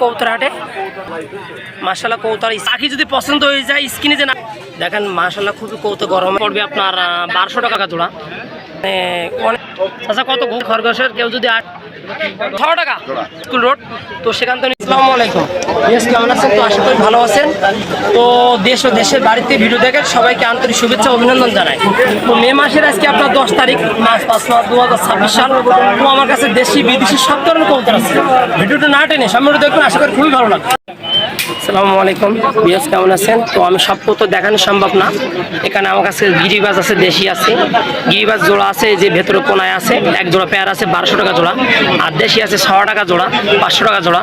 কৌতার হাটে মাশাআল্লাহ কৌতার পাখি যদি পছন্দ হয়ে যায় স্ক্রিনে যে না দেখেন মাশাআল্লাহ খুবই কৌতো গরম পড়বে আপনার 1200 টাকা জোড়া। আচ্ছা কত খরগোশের কেউ যদি 6 টাকা স্কুল রোড তো সেখান থেকে। আসসালামু আলাইকুম, কেমন আছেন? তো আশা করি ভালো আছেন। তো দেশ ও দেশের বাড়িতে ভিডিও দেখেন সবাইকে আন্তরিক শুভেচ্ছা অভিনন্দন জানাই। তো মে মাসের আজকে আপনার 10 তারিখ মাস 5 মাস 2026 সাল। তো আমার কাছে দেশি বিদেশি সব ধরনের কবুতর আছে। ভিডিওটা না টেনে সামনে দেখুন, আশা করি খুবই ভালো লাগবে। আসসালামু আলাইকুম বিয়াস, কেমন আছেন? তো আমি সব কবুতর দেখানো সম্ভব না। এখানে আমার কাছে গিরিবাজ আছে, দেশি আছে, গিরিবাজ জোড়া আছে, যে ভেতরে কোনায় আছে এক জোড়া পেয়ার আছে 1200 টাকা জোড়া, আর দেশি আছে 6 টাকা জোড়া, 500 টাকা জোড়া।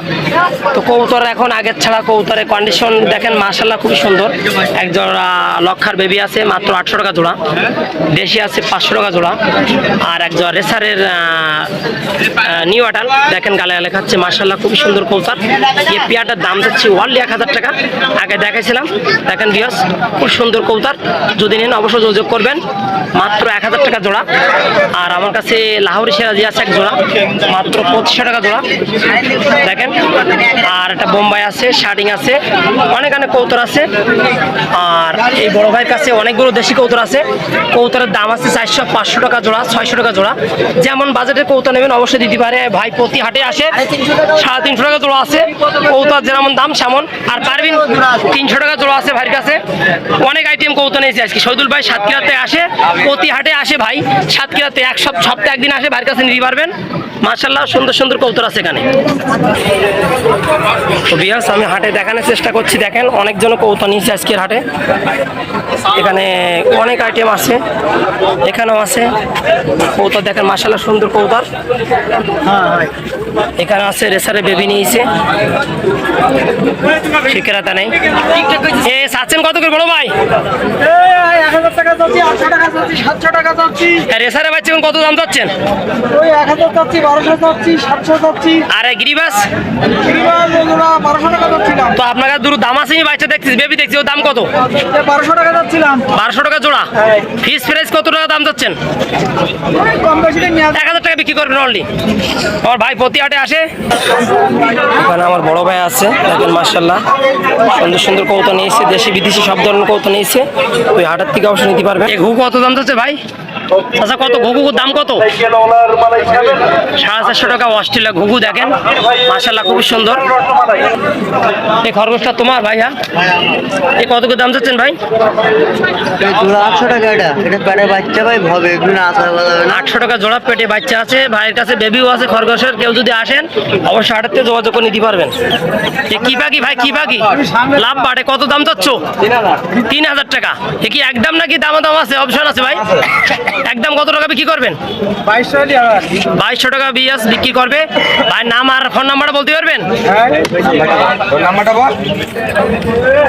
তো কবুতর এখন আগের ছাড়া কবুতরের কন্ডিশন দেখেন মাশাআল্লাহ খুবই সুন্দর। এক জোড়া লক্ষার বেবি আছে মাত্র 800 টাকা জোড়া, দেশি আছে 500 টাকা জোড়া, আর এক জোড়া রেসারের নিউ আটাল দেখেন গালে লেখা হচ্ছে মাশাআল্লাহ খুবই সুন্দর কবুতর। এই পেয়ারটার দাম যাচ্ছে ওয়ানলি 1000 টাকা। আগে দেখাইছিলাম, দেখেন বিয়াস খুব সুন্দর কবুতর। যদি নেন অবশ্যই যোগাযোগ করবেন, মাত্র 1000 টাকা জোড়া। আর আমার কাছে লাহোরি সিরাজি আছে এক জোড়া মাত্র 2500 টাকা জোড়া দেখেন। আর একটা বোম্বাই আছে, শার্টিং আছে, অনেক অনেক কবুতর আছে। আর এই বড় ভাইয়ের কাছে অনেকগুলো দেশি কবুতর আছে। কবুতরের দাম আছে 400 500 টাকা জোড়া, 600 টাকা জোড়া। যেমন বাজেটের কবুতর নেবেন অবশ্যই দিতে পারে ভাই। প্রতি হাটে আসে 350 টাকা জোড়া আছে কবুতর, যেমন দাম সেমন। আর পারবিন 300 টাকা জোড়া আছে ভাইয়ের কাছে। অনেক আইটেম কবুতর নিয়েছে আজকে। শহীদুল ভাই সাতক্ষীরাতে আসে, প্রতি হাটে আসে ভাই। সাতক্ষীরাতে এক সপ্তাহে একদিন আসে, ভাইয়ের কাছে নিতে পারবেন। মাশাআল্লাহ সুন্দর সুন্দর কবুতর আছে এখানে। তো বিয়াস আমি হাটে দেখানোর চেষ্টা করছি, দেখেন অনেকজন কবুতর নিয়েছে আজকের হাটে। এখানে অনেক আইটেম আছে, এখানেও আছে কবুতর দেখেন মাশাআল্লাহ সুন্দর কবুতর। এখানে আছে রেসারে বেবি নিয়েছে, শিকেরাতা নেই। এ চাচ্ছেন কত করে বড় ভাই? 1000 টাকা যাচ্ছে, 800 টাকা যাচ্ছে, 700 টাকা যাচ্ছে। রেসারে বাচ্চা কত দাম যাচ্ছেন? ওই 1000 যাচ্ছে, 1200 যাচ্ছে, 700 যাচ্ছে। আরে গিরিবাস গিরিবাজ ওগুলা 1200 টাকা যাচ্ছিলাম। তো আপনার কাছে দুটো দাম আছে, আমি বাচ্চা দেখছি, বেবি দেখছি, ওর দাম কত? 1200 টাকা যাচ্ছিলাম। 1200 টাকা জোড়া। ফিস প্রাইস কত টাকা দাম যাচ্ছেন? ওই কম বেশি নিয়ে 1000 টাকা বিক্রি করবেন অনলি। আমার ভাই প্রতি হাটে আসে। এখানে আমার বড় ভাই আছে দেখেন মাশাআল্লাহ সুন্দর সুন্দর কবুতর নিয়েছে, দেশি বিদেশি সব ধরনের কবুতর নিয়েছে। ওই হাটের থেকে অবশ্যই নিতে পারবেন। এই ঘুঘু কত দাম যাচ্ছে ভাই? আচ্ছা কত ঘুঘুর দাম কত? 450 টাকা অস্ট্রেলিয়া ঘুঘু দেখেন মাশাআল্লাহ খুবই সুন্দর। এই খরগোশটা তোমার ভাই? হ্যাঁ, এই কত করে দাম যাচ্ছেন ভাই? 800 টাকা। এটা পেটে বাচ্চা ভাই হবে, একটু না আসা বলা হবে না। 800 টাকা জোড়া, পেটে বাচ্চা আছে, ভাইয়ের কাছে বেবিও আছে খরগোশের। কেউ যদি আসেন অবশ্যই হাটের থেকে যোগাযোগ করে নিতে পারবেন। এ কি পাখি ভাই? কি পাখি? লাভ বাড়ে। কত দাম চাচ্ছ? 3000 টাকা। এ কি একদম নাকি দাম আছে, অপশন আছে ভাই? একদম কত টাকা বিক্রি করবেন? 2200 টাকা বিয়াস বিক্রি করবে ভাই। নাম আর ফোন নাম্বারটা বলতে পারবেন?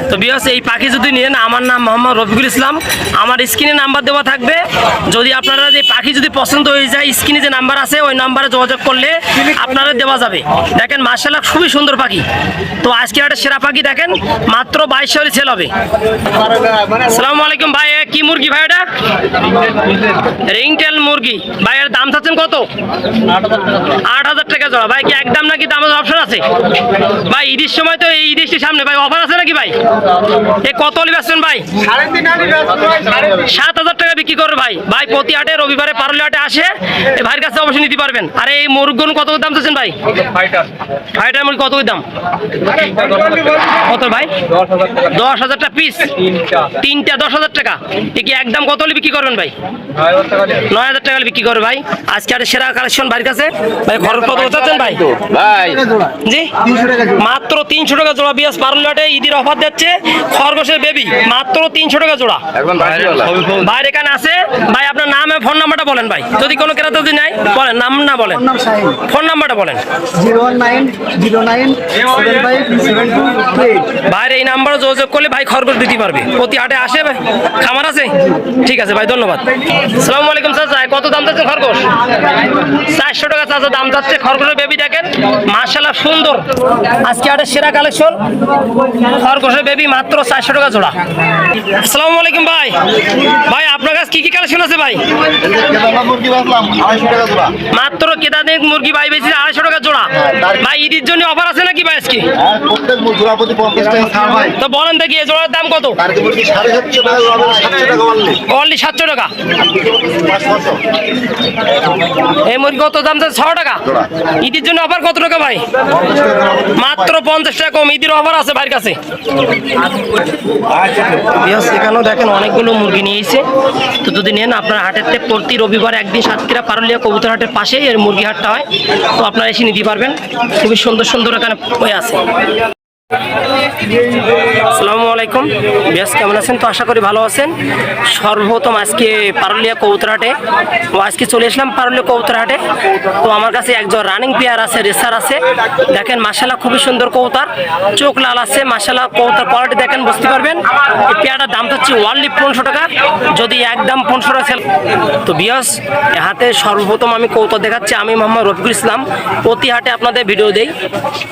তো বিয়াস এই পাখি যদি নেন, আমার নাম মোহাম্মদ রফিকুল ইসলাম, আমার স্ক্রিনে নাম্বার দেওয়া থাকবে। যদি আপনারা যে পাখি যদি পছন্দ হয়ে যায়, স্ক্রিনে যে নাম্বার আছে ওই নাম্বারে যোগাযোগ করলে আপনারা দেওয়া যাবে। দেখেন মাশাআল্লাহ খুবই সুন্দর পাখি। তো আজকে একটা সেরা পাখি দেখেন মাত্র 2200 সেল হবে। আসসালামু আলাইকুম ভাই, কি মুরগি ভাই? এটা রিংটেল মুরগি। ভাইয়ের দাম চাচ্ছেন কত? 8000 টাকা জোড়া। ভাই কি একদম নাকি দামের অপশন আছে? ভাই ঈদের সময় তো, এই ঈদের সামনে ভাই অফার আছে নাকি ভাই? এ কত হলে বেচছেন ভাই? 7000 টাকা বিক্রি করবে ভাই। ভাই প্রতি হাটে রবিবারে পারলে হাটে আসে, এই ভাইয়ের কাছে অবশ্যই নিতে পারবেন। আর এই মুরগির কত দাম চাচ্ছেন ভাই? ফাইটার মুরগি কত দাম? কত ভাই? 10,000 টাকা পিস, তিনটা 10,000 টাকা। এ কি একদম কত হলে বিক্রি করবেন ভাই? 9000 টাকা বিক্রি করবে ভাই। আজকে আর সেরা কালেকশন বাড়ির কাছে ভাই। খরচ কত চাচ্ছেন ভাই? ভাই জি মাত্র 300 টাকা জোড়া। বিয়াস পারলাটে ঈদের অফার দিচ্ছে খরগোশের বেবি মাত্র 300 টাকা জোড়া। ভাই এখানে আছে ভাই, আপনার নাম এবং ফোন নাম্বারটা বলেন ভাই। যদি কোনো ক্রেতা যদি নাই বলেন, নাম না বলেন, ফোন নাম্বারটা বলেন। 01909757228। ভাইয়ের এই নাম্বারে যোগাযোগ করলে ভাই খরগোশ দিতে পারবে। প্রতি হাটে আসে ভাই, খামার আছে। ঠিক আছে ভাই, ধন্যবাদ। আসসালামু আলাইকুম চাচা, কত দাম যাচ্ছে খরগোশ? 400 টাকা চাচা দাম যাচ্ছে খরগোশের বেবি দেখেন মাশাআল্লাহ সুন্দর। আজকে হাটের সেরা কালেকশন খরগোশের বেবি মাত্র 400 টাকা জোড়া। আসসালামু আলাইকুম ভাই। ভাই আপনার কাছে কি কি কালেকশন আছে ভাই? মুরগি বেচলাম 250 টাকা জোড়া। মাত্র কেদারনিক মুরগি ভাই বেশি 250 টাকা জোড়া। ভাই ঈদের জন্য অফার আছে নাকি ভাই আজকে? আর প্রত্যেক জোড়া প্রতি 50 টাকা ছাড় ভাই। তো বলেন দেখি এই জোড়ার দাম কত? টার্কি মুরগি 750 টাকা জোড়া, 700 টাকা অনলি। অনলি 700 টাকা। 500 এই মুরগি কত দাম? 6 টাকা। জোড়া। ঈদের জন্য অফার কত টাকা ভাই? মাত্র 50 টাকা কম। ঈদের অফার আছে ভাইয়ের কাছে। এখানেও দেখেন অনেকগুলো মুরগি নিয়েছে। তো যদি নেন আপনার হাটের প্রতি রবিবার একদিন সাতক্ষীরা পারুলিয়া কবুতর হাটের পাশেই এর মুরগি হাটটা হয়। তো আপনারা এসে নিতে পারবেন। খুবই সুন্দর সুন্দর এখানে হয়ে আছে। আসসালামু আলাইকুম, বেশ কেমন আছেন? তো আশা করি ভালো আছেন। সর্বপ্রথম আজকে পারুলিয়া কবুতরহাটে আজকে চলে আসলাম পারুলিয়া কবুতরহাটে। তো আমার কাছে একজন রানিং পেয়ার আছে, রেসার আছে। দেখেন মাশাআল্লাহ খুবই সুন্দর কবুতর, চোখ লাল আছে মাশাআল্লাহ। কবুতর কোয়ালিটি দেখেন বুঝতে পারবেন। এই পেয়ারটার দাম হচ্ছে ওয়ানলি 1500 টাকা, যদি একদম 1500 টাকা সেল। তো বিয়াস হাতে সর্বপ্রথম আমি কবুতর দেখাচ্ছি। আমি মোহাম্মদ রফিকুল ইসলাম, প্রতি হাটে আপনাদের ভিডিও দেই।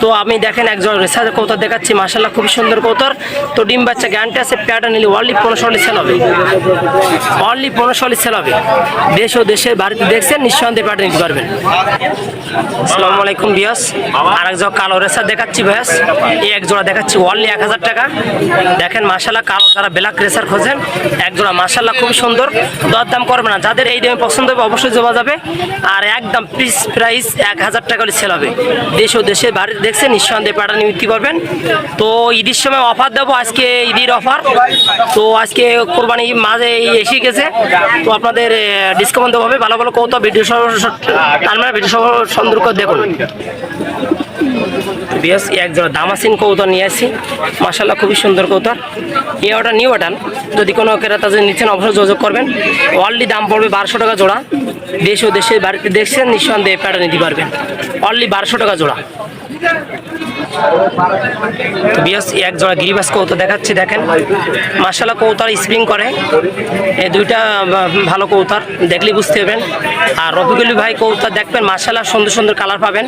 তো আমি দেখেন একজন রেসার কবুতর দেখাচ্ছি মাশাআল্লাহ খুবই সুন্দর কবুতর। তো ডিম বাচ্চা গ্যারান্টি আছে। পেয়ারটা নিলে ওয়ানলি 1500 সেল হবে, অনলি 1500 সেল হবে। দেশ ও দেশের বাড়িতে দেখছেন নিঃসন্দেহে পেয়ারটা নিতে পারবেন। আসসালামু আলাইকুম বিয়াস, আর একজন কালো রেসার দেখাচ্ছি ভ্যাস। এই এক জোড়া দেখাচ্ছি ওয়ানলি 1000 টাকা। দেখেন মাশাআল্লাহ কালো যারা ব্ল্যাক রেসার খোঁজেন এক জোড়া মাশাআল্লাহ খুবই সুন্দর। দরদাম করবে না, যাদের এই দামে পছন্দ হবে অবশ্যই যাওয়া যাবে। আর একদম পিস প্রাইস 1000 টাকা হলে সেল হবে। দেশ ও দেশের বাড়িতে দেখছেন নিঃসন্দেহে পেয়ারটা নিতে পারবেন। তো ঈদের সময় অফার দেবো, আজকে ঈদের অফার। তো আজকে কোরবানি মাঝে এসে গেছে, তো আপনাদের ডিসকাউন্ট দেওয়া হবে। ভালো ভালো কত ভিডিও সহ আপনারা ভিডিও সহ সুন্দর করে দেখুন। বিয়াস এক জোড়া দামাসিন কবুতর নিয়ে আসি মাশাআল্লাহ খুবই সুন্দর কবুতর। এই অর্ডার নিউ অর্ডার, যদি কোনো ক্রেতা যদি নিচ্ছেন অবশ্যই যোগাযোগ করবেন। অনলি দাম পড়বে 1200 টাকা জোড়া। দেশ ও দেশের বাড়িতে দেখছেন নিঃসন্দেহে প্যাটা নিতে পারবেন, অনলি 1200 টাকা জোড়া। বিয়াস এক জোড়া গিরিবাস কবুতর দেখাচ্ছি। দেখেন মাশাআল্লাহ কবুতর স্প্রিং করে, এই দুইটা ভালো কবুতর, দেখলেই বুঝতে পারবেন। আর রফিকুল ভাই কবুতর দেখবেন মাশাআল্লাহ সুন্দর সুন্দর কালার পাবেন।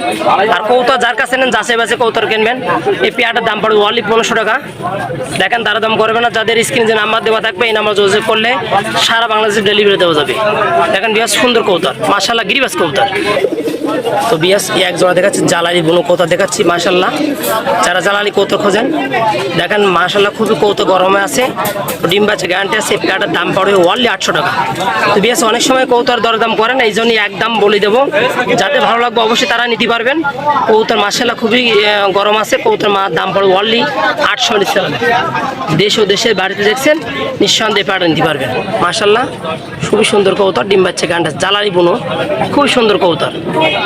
আর কবুতর যার কাছে নেন যাচাই বাছাই কবুতর কিনবেন। এই পেয়ারটার দাম পড়বে অনলি 1500 টাকা। দেখেন তারা দাম করবে না, যাদের স্ক্রিনে যে নাম্বার দেওয়া থাকবে এই নাম্বার যোগাযোগ করলে সারা বাংলাদেশে ডেলিভারি দেওয়া যাবে। দেখেন বিয়াস সুন্দর কবুতর মাশাআল্লাহ গিরিবাস কবুতর। তো বিয়াস এক জোড়া দেখাচ্ছি জালালি বুনো কবুতর দেখাচ্ছি মাশাআল্লাহ। যারা জালালি কবুতর খোঁজেন দেখেন মাশাআল্লাহ খুবই কবুতর গরমে আছে, ডিম বাচ্চা গ্যারান্টি আছে। পেয়ারটার দাম পড়বে অনলি 800 টাকা। তো বিয়াস অনেক সময় কবুতর দরদাম করেন, এই জন্যই একদম বলে দেবো, যাতে ভালো লাগবে অবশ্যই তারা নিতে পারবেন। কবুতর মাশাআল্লাহ খুবই গরম আছে। কবুতর দাম পড়বে অনলি 800 টাকা। দেশ ও দেশের বাড়িতে দেখছেন নিঃসন্দেহে পেয়ারটা নিতে পারবেন মাশাআল্লাহ খুবই সুন্দর কবুতর, ডিম বাচ্চা গ্যারান্টি আছে। জালালি বুনো খুবই সুন্দর কবুতর।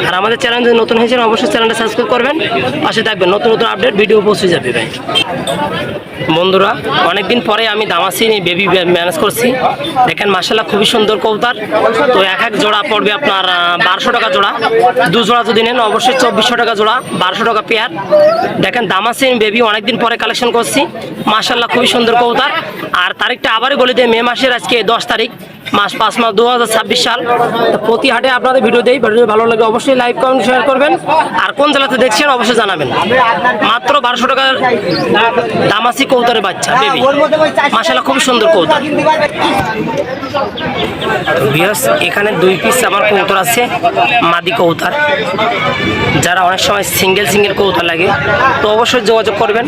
আর আমাদের চ্যানেল যদি নতুন হয়েছেন অবশ্যই চ্যানেলটা সাবস্ক্রাইব করবেন, পাশে থাকবেন, নতুন নতুন আপডেট ভিডিও পৌঁছে যাবে ভাই। বন্ধুরা অনেকদিন পরে আমি দামাসিন বেবি ম্যানেজ করছি। দেখেন মাশাআল্লাহ খুবই সুন্দর কবুতর। তো এক এক জোড়া পড়বে আপনার 1200 টাকা জোড়া। দু জোড়া যদি নেন অবশ্যই 2400 টাকা জোড়া, 1200 টাকা পেয়ার। দেখেন দামাসিন বেবি অনেকদিন পরে কালেকশন করছি মাশাআল্লাহ খুবই সুন্দর কবুতর। আর তারিখটা আবারই বলে দিই, মে মাসের আজকে 10 তারিখ, মাস 5 মাস 2026 সাল। তো প্রতি হাটে আপনাদের ভিডিও দেই, ভিডিও ভালো লাগে অবশ্যই লাইক কমেন্ট শেয়ার করবেন। আর কোন জেলাতে দেখছেন অবশ্যই জানাবেন। মাত্র 1200 টাকা দামাসি কবুতরের বাচ্চা বেবি মাশাআল্লাহ খুব সুন্দর কবুতর। বিয়াস এখানে 2 পিস আমার কবুতর আছে মাদি কবুতর। যারা অনেক সময় সিঙ্গেল কবুতর লাগে তো অবশ্যই যোগাযোগ করবেন।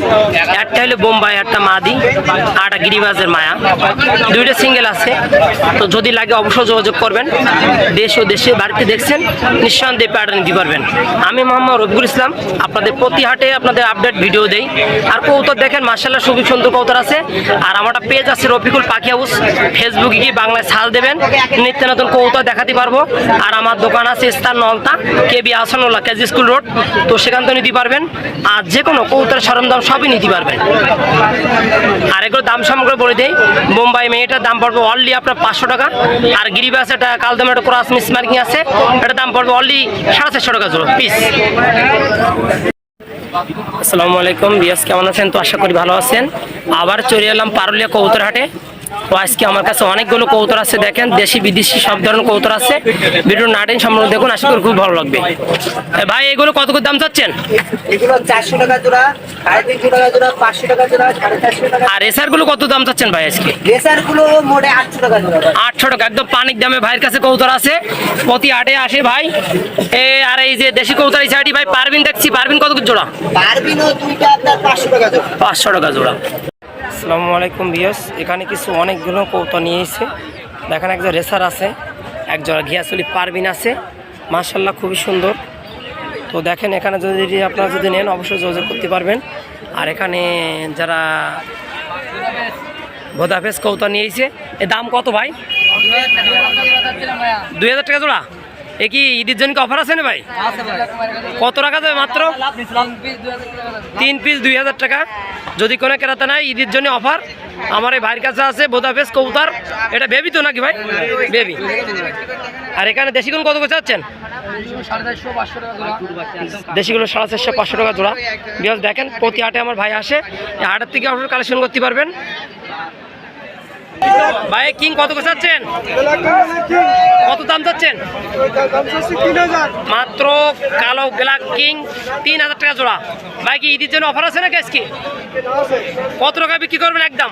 একটা হলো বোম্বাই, একটা মাদি, আর একটা গিরিবাজের মায়া, দুইটা সিঙ্গেল আছে। তো যদি লাগে অবশ্যই যোগাযোগ করবেন। দেশ ও দেশের বাড়িতে দেখছেন নিঃসন্দেহে পেয়ারটা নিতে পারবেন। আমি মোহাম্মদ রফিকুল ইসলাম, আপনাদের প্রতি হাটে আপনাদের আপডেট ভিডিও দেই। আর কবুতর দেখেন মাশাআল্লাহ খুবই সুন্দর কবুতর আছে। আর আমার একটা পেজ আছে রফিকুল পাখি হাউস, ফেসবুকে গিয়ে বাংলায় সার্চ দেবেন, নিত্য নতুন কবুতর দেখাতে পারবো। আর আমার দোকান আছে স্থান নলতা, কেবি আসানুল্লাহ কেজি স্কুল রোড, তো সেখান থেকে নিতে পারবেন। আর যে কোনো কবুতরের সরঞ্জাম সবই নিতে পারবেন। আর এগুলো দাম সামগ্রী বলে দেই, বোম্বাই মেয়েটার দাম পড়বে অনলি আপনার 500 টাকা। আর গিরিবাস এটা কালদমে একটা ক্রস মিস মার্কিং আছে, এটার দাম পড়বে অনলি 450 টাকা জোড়া পিস। আসসালামু আলাইকুম বিয়াস, কেমন আছেন? তো আশা করি ভালো আছেন। আবার চলে এলাম পারুলিয়া কবুতর হাটে। তো আজকে আমার কাছে অনেকগুলো কবুতর আছে, দেখেন দেশি বিদেশি সব ধরনের কবুতর আছে। ভিডিও নাটেন সম্পূর্ণ দেখুন, আশা করি খুব ভালো লাগবে। ভাই এগুলো কত করে দাম চাচ্ছেন? এগুলো 400 টাকা জোড়া, 350 টাকা জোড়া, 500 টাকা জোড়া, 450 টাকা। আর রেসার গুলো কত দাম চাচ্ছেন ভাই আজকে? রেসার গুলো মোটে 800 টাকা জোড়া। 800 টাকা, একদম পানির দামে ভাইয়ের কাছে কবুতর আছে, প্রতি হাটে আসে ভাই। আর এই যে দেশি কবুতর এই সাইডে ভাই পারবিন দেখছি, পারবিন কত করে জোড়া? পারবিনও দুইটা আপনার 500 টাকা জোড়া। 500 টাকা জোড়া। আসসালামু আলাইকুম ভিউয়ার্স, এখানে কিছু অনেকগুলো কবুতর নিয়ে এসেছে। দেখেন একজন রেসার আছে, একজোড়া ঘিয়াচলি পারবিন আছে, মাশাআল্লাহ খুবই সুন্দর। তো দেখেন এখানে যদি আপনারা যদি নেন অবশ্যই যোগাযোগ করতে পারবেন। আর এখানে যারা ভোদাফেস কবুতর নিয়ে এসেছে, এর দাম কত ভাই? 2000 টাকা জোড়া। এ কি ঈদের জন্য কি অফার আছে না ভাই? কত টাকা যাবে? মাত্র 3 পিস 2000 টাকা। যদি কোনো কেরাতে নাই, ঈদের জন্য অফার। আমার এই ভাইয়ের কাছে আছে বোদাফেস কবুতর। এটা বেবি তো নাকি ভাই? বেবি। আর এখানে দেশিগুলো কত করে চাচ্ছেন? দেশিগুলো 450-500 টাকা জোড়া। বিকজ দেখেন প্রতি হাটে আমার ভাই আসে, এই হাটের থেকে আপনার কালেকশন করতে পারবেন। ভাই কিং কত করে চাচ্ছেন? কত দাম চাচ্ছেন? মাত্র কালো ব্ল্যাক কিং 3000 টাকা জোড়া। ভাই কি ঈদের জন্য অফার আছে নাকি আজকে? কত টাকা বিক্রি করবেন একদম?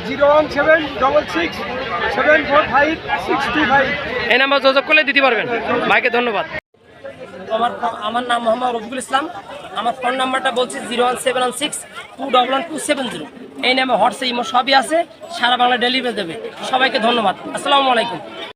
01766745625 এই নাম্বার যোগাযোগ করলে দিতে পারবেন। ভাইকে ধন্যবাদ। আমার নাম মোহাম্মদ রফিকুল ইসলাম। আমার ফোন নাম্বারটা বলছি 01716211270। এই নামে হোয়াটসঅ্যাপ ইমো সবই আছে, সারা বাংলা ডেলিভারি দেবে। সবাইকে ধন্যবাদ। আসসালামু আলাইকুম।